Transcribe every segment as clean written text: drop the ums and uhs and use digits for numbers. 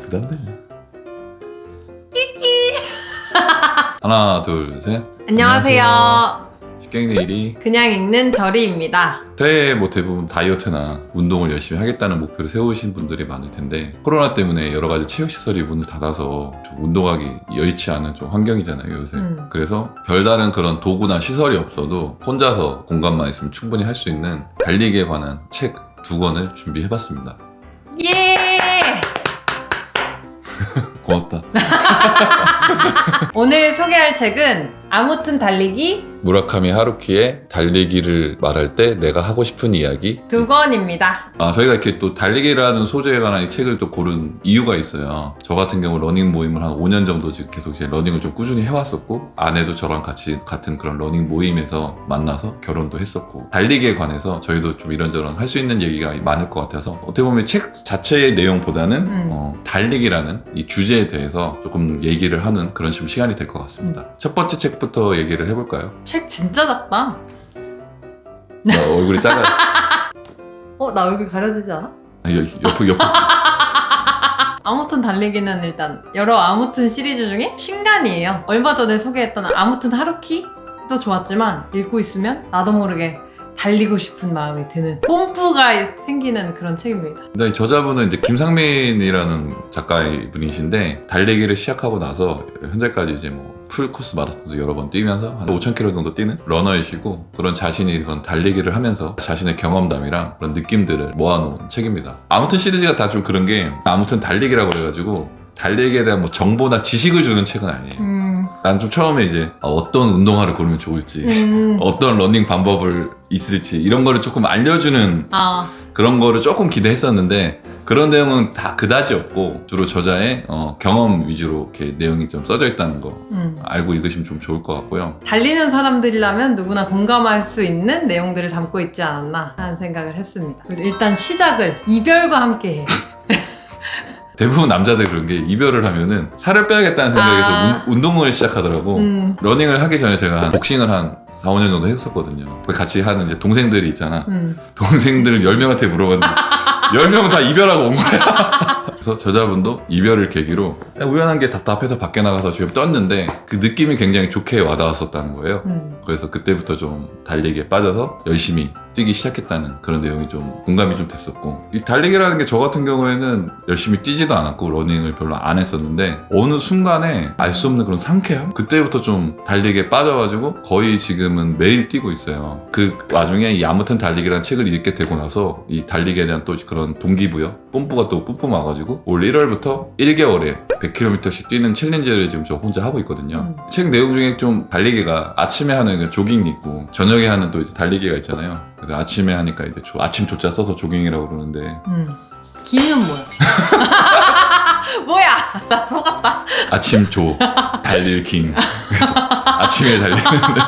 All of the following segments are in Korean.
부담되냐. 하나 둘 셋. 안녕하세요. 식객네 1위 그냥 읽는 저리입니다. 새해 뭐 대부분 다이어트나 운동을 열심히 하겠다는 목표를 세우신 분들이 많을 텐데 코로나 때문에 여러 가지 체육시설이 문을 닫아서 좀 운동하기 여의치 않은 좀 환경이잖아요 요새. 그래서 별다른 그런 도구나 시설이 없어도 혼자서 공간만 있으면 충분히 할 수 있는 달리기에 관한 책 2권을 준비해봤습니다. 예! 고맙다. 오늘 소개할 책은 아무튼 달리기 무라카미 하루키의 달리기를 말할 때 내가 하고 싶은 이야기 2권입니다. 저희가 이렇게 또 달리기라는 소재에 관한 이 책을 또 고른 이유가 있어요. 저 같은 경우 러닝 모임을 한 5년 정도 지금 계속 이제 러닝을 좀 꾸준히 해왔었고 아내도 저랑 같이 같은 그런 러닝 모임에서 만나서 결혼도 했었고 달리기에 관해서 저희도 좀 이런저런 할 수 있는 얘기가 많을 것 같아서 어떻게 보면 책 자체의 내용보다는 달리기라는 이 주제에 대해서 조금 얘기를 하는 그런 좀 시간이 될 것 같습니다. 첫 번째 책부터 얘기를 해볼까요? 책 진짜 작다. 얼굴이 작아요. 나 얼굴 가려지지 않아? 옆. 아무튼 달리기는 일단 여러 아무튼 시리즈 중에 신간이에요. 얼마 전에 소개했던 아무튼 하루키도 좋았지만 읽고 있으면 나도 모르게 달리고 싶은 마음이 드는 뽐뿌가 생기는 그런 책입니다. 근데 저자분은 이제 김상민이라는 작가분이신데 달리기를 시작하고 나서 현재까지 이제 뭐 풀코스 마라톤도 여러 번 뛰면서 한 5,000km 정도 뛰는 러너이시고 그런 자신이 그런 달리기를 하면서 자신의 경험담이랑 그런 느낌들을 모아놓은 책입니다. 아무튼 시리즈가 다 좀 그런 게 아무튼 달리기라고 그래가지고 달리기에 대한 뭐 정보나 지식을 주는 책은 아니에요. 난 좀 처음에 이제 어떤 운동화를 고르면 좋을지 어떤 러닝 방법을 있을지 이런 거를 조금 알려주는 그런 거를 조금 기대했었는데 그런 내용은 다 그다지 없고 주로 저자의 경험 위주로 이렇게 내용이 좀 써져 있다는 거 알고 읽으시면 좀 좋을 것 같고요. 달리는 사람들이라면 누구나 공감할 수 있는 내용들을 담고 있지 않았나 하는 생각을 했습니다. 일단 시작을 이별과 함께 해. 대부분 남자들 그런 게 이별을 하면은 살을 빼야겠다는 생각에서 운동을 시작하더라고. 러닝을 하기 전에 제가 한 복싱을 한 4, 5년 정도 했었거든요. 같이 하는 이제 동생들이 있잖아. 동생들 10명한테 물어봤는데 10명은 다 이별하고 온 거야. 그래서 저자분도 이별을 계기로 우연한 게 답답해서 밖에 나가서 지금 떴는데 그 느낌이 굉장히 좋게 와닿았었다는 거예요. 그래서 그때부터 좀 달리기에 빠져서 열심히 뛰기 시작했다는 그런 내용이 좀 공감이 좀 됐었고 이 달리기라는 게 저 같은 경우에는 열심히 뛰지도 않았고 러닝을 별로 안 했었는데 어느 순간에 알 수 없는 그런 상쾌함? 그때부터 좀 달리기에 빠져가지고 거의 지금은 매일 뛰고 있어요. 그 와중에 이 아무튼 달리기라는 책을 읽게 되고 나서 이 달리기에 대한 또 그런 동기부여 뽐뿌가 또 뿜뿜 와가지고 올 1월부터 1개월에 100km씩 뛰는 챌린지를 지금 저 혼자 하고 있거든요. 책 내용 중에 좀 달리기가 아침에 하는 조깅이 있고 저녁에 하는 또 이제 달리기가 있잖아요. 그래서 아침에 하니까 이제 아침 조자 써서 조깅이라고 그러는데 기는 뭐야? 뭐야? 나 속았다. 아침 조 달릴 킹. 그래서 아침에 달리는데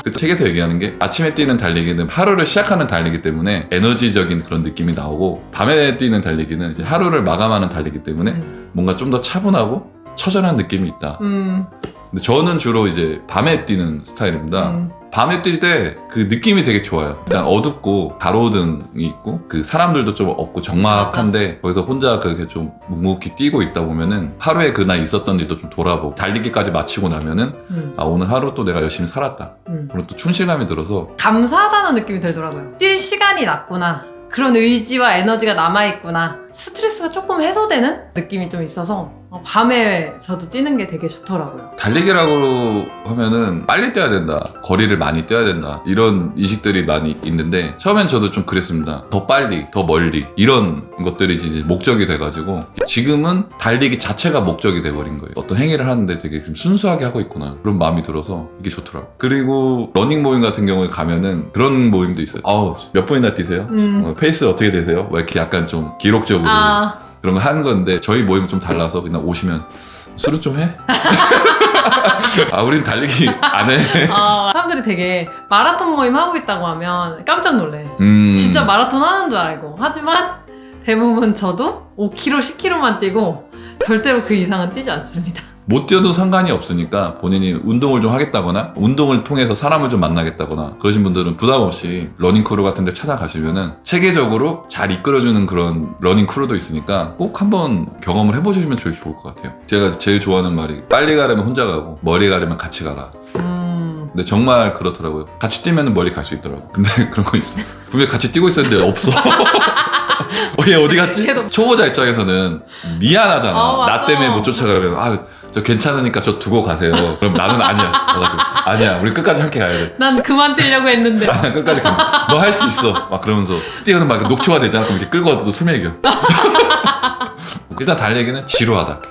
그 책에서 얘기하는 게 아침에 뛰는 달리기는 하루를 시작하는 달리기 때문에 에너지적인 그런 느낌이 나오고 밤에 뛰는 달리기는 이제 하루를 마감하는 달리기 때문에 뭔가 좀 더 차분하고 처절한 느낌이 있다. 근데 저는 주로 이제 밤에 뛰는 스타일입니다. 밤에 뛸 때 그 느낌이 되게 좋아요. 일단 어둡고 가로등이 있고 그 사람들도 좀 없고 적막한데 거기서 혼자 그렇게 좀 묵묵히 뛰고 있다 보면은 하루에 그날 있었던 일도 좀 돌아보고 달리기까지 마치고 나면은 오늘 하루 또 내가 열심히 살았다. 그리고 또 충실감이 들어서 감사하다는 느낌이 들더라고요. 뛸 시간이 났구나. 그런 의지와 에너지가 남아있구나. 스트레스가 조금 해소되는 느낌이 좀 있어서 밤에 저도 뛰는 게 되게 좋더라고요. 달리기라고 하면은 빨리 뛰어야 된다, 거리를 많이 뛰어야 된다 이런 인식들이 많이 있는데 처음엔 저도 좀 그랬습니다. 더 빨리, 더 멀리 이런 것들이 이제 목적이 돼가지고 지금은 달리기 자체가 목적이 돼버린 거예요. 어떤 행위를 하는데 되게 좀 순수하게 하고 있구나 그런 마음이 들어서 이게 좋더라고요. 그리고 러닝 모임 같은 경우에 가면은 그런 모임도 있어요. 몇 분이나 뛰세요? 페이스 어떻게 되세요? 뭐 이렇게 약간 좀 기록적으로 그런 거 하는 건데 저희 모임은 좀 달라서 그냥 오시면 술은 좀 해? 우린 달리기 안 해. 사람들이 되게 마라톤 모임 하고 있다고 하면 깜짝 놀래. 진짜 마라톤 하는 줄 알고. 하지만 대부분 저도 5km, 10km만 뛰고 절대로 그 이상은 뛰지 않습니다. 못 뛰어도 상관이 없으니까 본인이 운동을 좀 하겠다거나 운동을 통해서 사람을 좀 만나겠다거나 그러신 분들은 부담 없이 러닝 크루 같은 데 찾아가시면은 체계적으로 잘 이끌어주는 그런 러닝 크루도 있으니까 꼭 한번 경험을 해보시면 제일 좋을 것 같아요. 제가 제일 좋아하는 말이 빨리 가려면 혼자 가고 멀리 가려면 같이 가라. 근데 정말 그렇더라고요. 같이 뛰면 멀리 갈 수 있더라고. 근데 그런 거 있어. 분명히 같이 뛰고 있었는데 없어. 얘 어디 갔지? 계속. 초보자 입장에서는 미안하잖아. 맞아. 나 때문에 못 쫓아가면 저 괜찮으니까 저 두고 가세요. 그럼 나는 아니야. 그래가지고 아니야. 우리 끝까지 함께 가야 돼. 난 그만 뛰려고 했는데. 아, 끝까지 가. 너 할 수 있어. 막 그러면서 뛰어는 막 녹초가 되잖아. 그럼 이렇게 끌고 와도 술 먹여. 일단 달리기는 지루하다.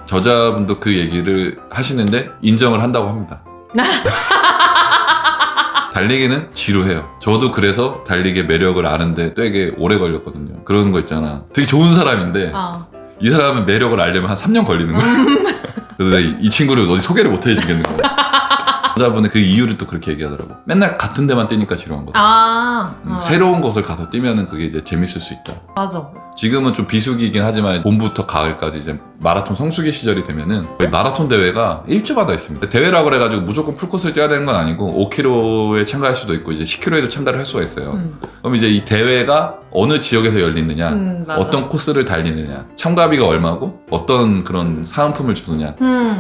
저자분도 그 얘기를 하시는데 인정을 한다고 합니다. 달리기는 지루해요. 저도 그래서 달리기의 매력을 아는데 되게 오래 걸렸거든요. 그런 거 있잖아. 되게 좋은 사람인데 이 사람은 매력을 알려면 한 3년 걸리는 거야. 그래서 내가 이 친구를 어디 소개를 못 해주겠는 거야. 여자분의 그 이유를 또 그렇게 얘기하더라고. 맨날 같은 데만 뛰니까 지루한 거야. 새로운 곳을 가서 뛰면은 그게 이제 재밌을 수 있다. 맞아. 지금은 좀 비수기이긴 하지만 봄부터 가을까지 이제 마라톤 성수기 시절이 되면은 거의 마라톤 대회가 일주마다 있습니다. 대회라고 그래가지고 무조건 풀코스를 뛰어야 되는 건 아니고 5km에 참가할 수도 있고 이제 10km에도 참가를 할 수가 있어요. 그럼 이제 이 대회가 어느 지역에서 열리느냐, 어떤 코스를 달리느냐, 참가비가 얼마고, 어떤 그런 사은품을 주느냐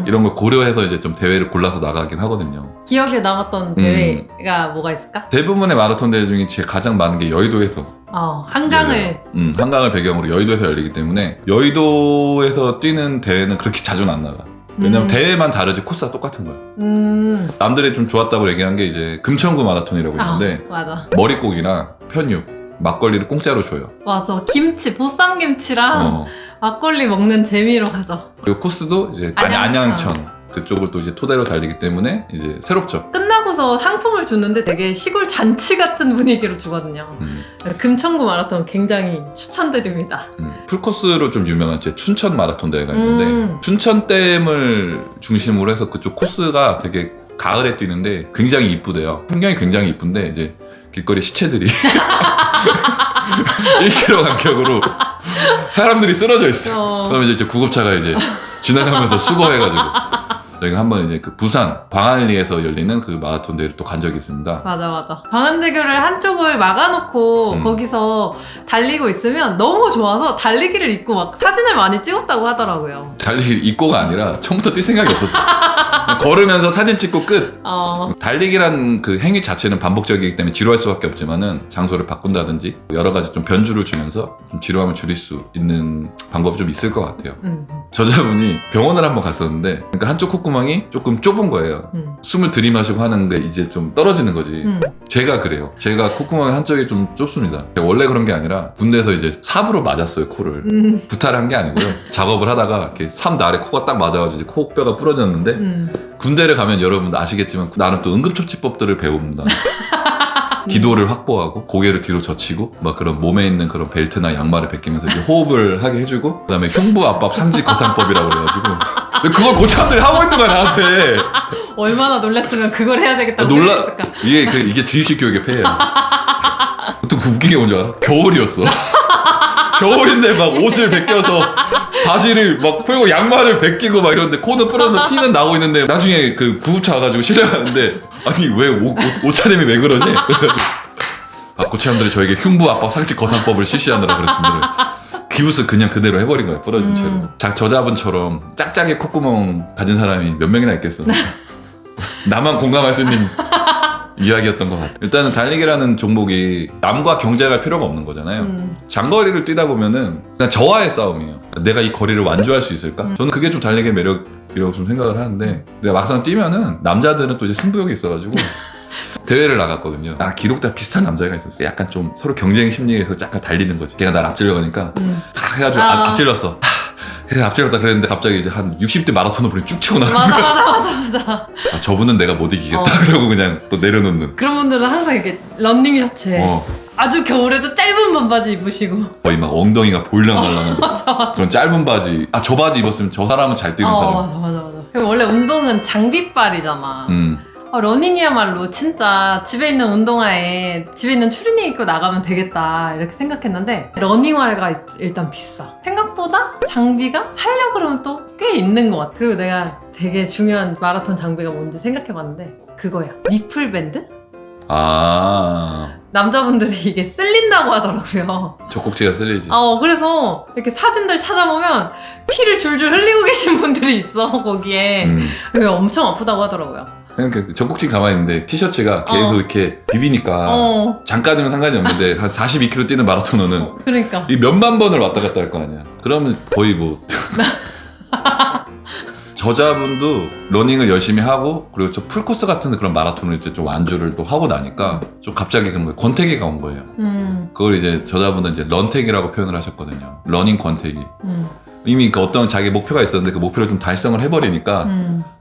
이런 걸 고려해서 이제 좀 대회를 골라서 나가긴 하거든요. 기억에 남았던 대회가 뭐가 있을까? 대부분의 마라톤 대회 중에 제일 가장 많은 게 여의도에서 한강을 한강을 배경으로 여의도에서 열리기 때문에 여의도에서 뛰는 대회는 그렇게 자주는 안 나가. 왜냐면 대회만 다르지 코스가 똑같은 거야. 남들이 좀 좋았다고 얘기한 게 이제 금천구 마라톤이라고 있는데 맞아. 머릿고기나 편육, 막걸리를 공짜로 줘요. 맞아. 김치, 보쌈김치랑 막걸리 먹는 재미로 가죠. 그리고 코스도 이제 안양천 그쪽을 또 이제 토대로 달리기 때문에 이제 새롭죠. 끝나고서 상품을 주는데 되게 시골 잔치 같은 분위기로 주거든요. 금천구 마라톤 굉장히 추천드립니다. 풀코스로 좀 유명한 제 춘천 마라톤 대회가 있는데 춘천댐을 중심으로 해서 그쪽 코스가 되게 가을에 뛰는데 굉장히 이쁘대요. 풍경이 굉장히 이쁜데 이제 길거리 시체들이 1km 간격으로 사람들이 쓰러져 있어. 그러면 이제 구급차가 이제 지나가면서 수거해가지고 저희가 한번 이제 그 부산 광안리에서 열리는 그 마라톤 대회를 또 간 적이 있습니다. 맞아. 광안대교를 한쪽을 막아놓고 거기서 달리고 있으면 너무 좋아서 달리기를 입고 막 사진을 많이 찍었다고 하더라고요. 달리기 입고가 아니라 처음부터 뛸 생각이 없었어. 걸으면서 사진 찍고 끝. 달리기란 그 행위 자체는 반복적이기 때문에 지루할 수밖에 없지만은 장소를 바꾼다든지 여러 가지 좀 변주를 주면서 좀 지루함을 줄일 수 있는 방법이 좀 있을 것 같아요. 저자분이 병원을 한번 갔었는데 그러니까 한쪽 콧구멍이 조금 좁은 거예요. 숨을 들이마시고 하는데 이제 좀 떨어지는 거지. 제가 그래요. 제가 콧구멍이 한쪽이 좀 좁습니다. 원래 그런 게 아니라 군대에서 이제 삽으로 맞았어요, 코를. 구타를 한 게 아니고요. 작업을 하다가 이렇게 삽 날에 코가 딱 맞아가지고 코뼈가 부러졌는데 군대를 가면 여러분 아시겠지만 나름 또 응급처치법들을 배웁니다. 기도를 확보하고 고개를 뒤로 젖히고 막 그런 몸에 있는 그런 벨트나 양말을 벗기면서 이제 호흡을 하게 해주고 그다음에 흉부압박 상지거상법이라고 그래가지고 그걸 고참들이 하고 있는 거야 나한테. 얼마나 놀랐으면 그걸 해야 되겠다고 놀라. 생각했을까. 이게 주입식 교육의 폐해야. 또 그 웃긴 게 뭔지 알아? 겨울이었어. 겨울인데 막 옷을 벗겨서 바지를 막 풀고 양말을 벗기고 막 이러는데 코는 뿌려서 피는 나고 있는데 나중에 그 구급차 와가지고 실려가는데 아니 왜 옷차림이 왜 그러니? 고치원들이 저에게 흉부압박 상지거상법을 실시하느라 그랬습니다. 기부스 그냥 그대로 해버린 거예요. 부러진 채로. 저자분처럼 짝짝이 콧구멍 가진 사람이 몇 명이나 있겠어. 나만 공감할 수 있는 이야기였던 것 같아요. 일단은 달리기라는 종목이 남과 경쟁할 필요가 없는 거잖아요. 장거리를 뛰다 보면은 그냥 저와의 싸움이에요. 내가 이 거리를 완주할 수 있을까? 저는 그게 좀 달리기의 매력이라고 좀 생각을 하는데 내가 막상 뛰면은 남자들은 또 이제 승부욕이 있어가지고 대회를 나갔거든요. 나랑 기록자 비슷한 남자애가 있었어요. 약간 좀 서로 경쟁 심리에서 약간 달리는 거지. 걔가 날 앞질러 가니까 해가지고 앞질렀어. 그래 앞질렀다 그랬는데 갑자기 이제 한 60대 마라톤을 쭉 치고 나가는 거야. 맞아. 저분은 내가 못 이기겠다. 그러고 그냥 또 내려놓는. 그런 분들은 항상 이렇게 런닝 셔츠에 아주 겨울에도 짧은 반바지 입으시고 거의 막 엉덩이가 보일랑말랑한 맞아. 그런 짧은 바지. 저 바지 입었으면 저 사람은 잘 뛰는 사람. 맞아. 그럼 원래 운동은 장비빨이잖아. 러닝이야말로 진짜 집에 있는 운동화에 집에 있는 추리닝 입고 나가면 되겠다 이렇게 생각했는데 러닝화가 일단 비싸. 생각보다 장비가 사려고 그러면 또 꽤 있는 것 같아. 그리고 내가 되게 중요한 마라톤 장비가 뭔지 생각해봤는데 그거야. 니플 밴드? 아, 남자분들이 이게 쓸린다고 하더라고요. 젖꼭지가 쓸리지. 그래서 이렇게 사진들 찾아보면 피를 줄줄 흘리고 계신 분들이 있어 거기에. 그게 엄청 아프다고 하더라고요. 그러니까 젖꼭지 가만히 있는데 티셔츠가 계속 이렇게 비비니까 잠깐이면 상관이 없는데 한 42km 뛰는 마라토너는 그러니까 이 몇만 번을 왔다 갔다 할 거 아니야. 그러면 거의 뭐 저자분도 러닝을 열심히 하고 그리고 저 풀코스 같은 그런 마라톤을 이제 좀 완주를 또 하고 나니까 좀 갑자기 그런 거예요. 권태기가 온 거예요. 그걸 이제 저자분은 이제 런태기라고 표현을 하셨거든요. 러닝 권태기. 이미 그 어떤 자기 목표가 있었는데 그 목표를 좀 달성을 해버리니까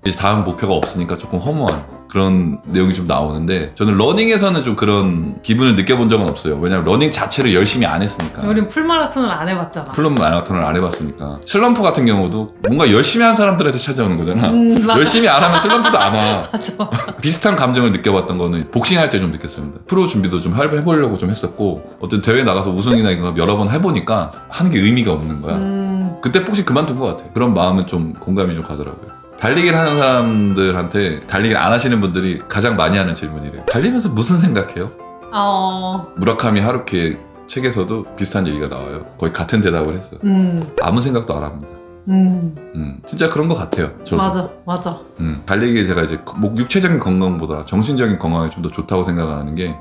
이제 다음 목표가 없으니까 조금 허무한 그런 내용이 좀 나오는데 저는 러닝에서는 좀 그런 기분을 느껴본 적은 없어요. 왜냐면 러닝 자체를 열심히 안 했으니까. 우린 풀마라톤을 안 해봤잖아. 풀 마라톤을 안 해봤으니까. 슬럼프 같은 경우도 뭔가 열심히 한 사람들한테 찾아오는 거잖아. 맞아. 열심히 안 하면 슬럼프도 안 와. 맞아. 비슷한 감정을 느껴봤던 거는 복싱할 때 좀 느꼈습니다. 프로 준비도 좀 해보려고 좀 했었고 어떤 대회 나가서 우승이나 이거 여러 번 해보니까 하는 게 의미가 없는 거야. 그때 복싱 그만둔 것 같아. 그런 마음은 좀 공감이 좀 가더라고요. 달리기를 하는 사람들한테 달리기를 안 하시는 분들이 가장 많이 하는 질문이래요. 달리면서 무슨 생각해요? 무라카미 하루키의 책에서도 비슷한 얘기가 나와요. 거의 같은 대답을 했어. 아무 생각도 안 합니다. 진짜 그런 것 같아요. 저도. 맞아. 달리기 제가 이제 육체적인 건강보다 정신적인 건강에 좀 더 좋다고 생각하는 게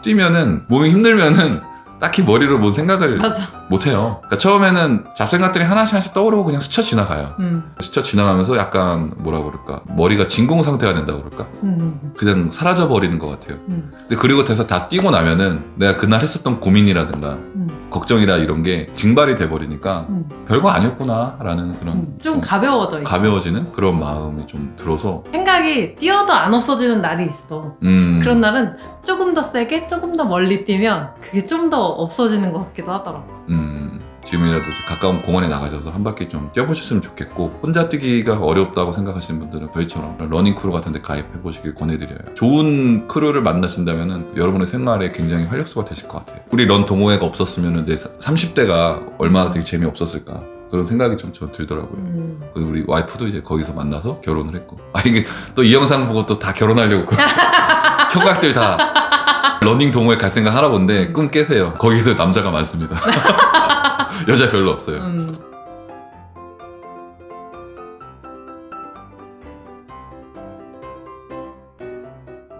뛰면은 몸이 힘들면은 딱히 머리로 뭔 생각을 맞아. 못해요. 그러니까 처음에는 잡생각들이 하나씩 떠오르고 그냥 스쳐 지나가요. 스쳐 지나가면서 약간 뭐라 그럴까 머리가 진공 상태가 된다고 그럴까 그냥 사라져 버리는 것 같아요. 근데 그리고 돼서 다 뛰고 나면은 내가 그날 했었던 고민이라든가 걱정이라 이런 게 증발이 돼 버리니까 별거 아니었구나 라는 그런 좀 가벼워져 있어. 가벼워지는 그런 마음이 좀 들어서 생각이 뛰어도 안 없어지는 날이 있어. 그런 날은 조금 더 세게 조금 더 멀리 뛰면 그게 좀 더 없어지는 것 같기도 하더라고. 지금이라도 이제 가까운 공원에 나가셔서 한 바퀴 좀 뛰어보셨으면 좋겠고 혼자 뛰기가 어렵다고 생각하시는 분들은 저희처럼 러닝 크루 같은 데 가입해 보시길 권해드려요. 좋은 크루를 만나신다면 여러분의 생활에 굉장히 활력소가 되실 것 같아요. 우리 런 동호회가 없었으면 내 30대가 얼마나 되게 재미없었을까 그런 생각이 좀 들더라고요. 우리 와이프도 이제 거기서 만나서 결혼을 했고 이게 또 이 영상 보고 또 다 결혼하려고 청각들 다 러닝 동호회 갈 생각 하나 본데 꿈 깨세요. 거기서 남자가 많습니다. 여자 별로 없어요.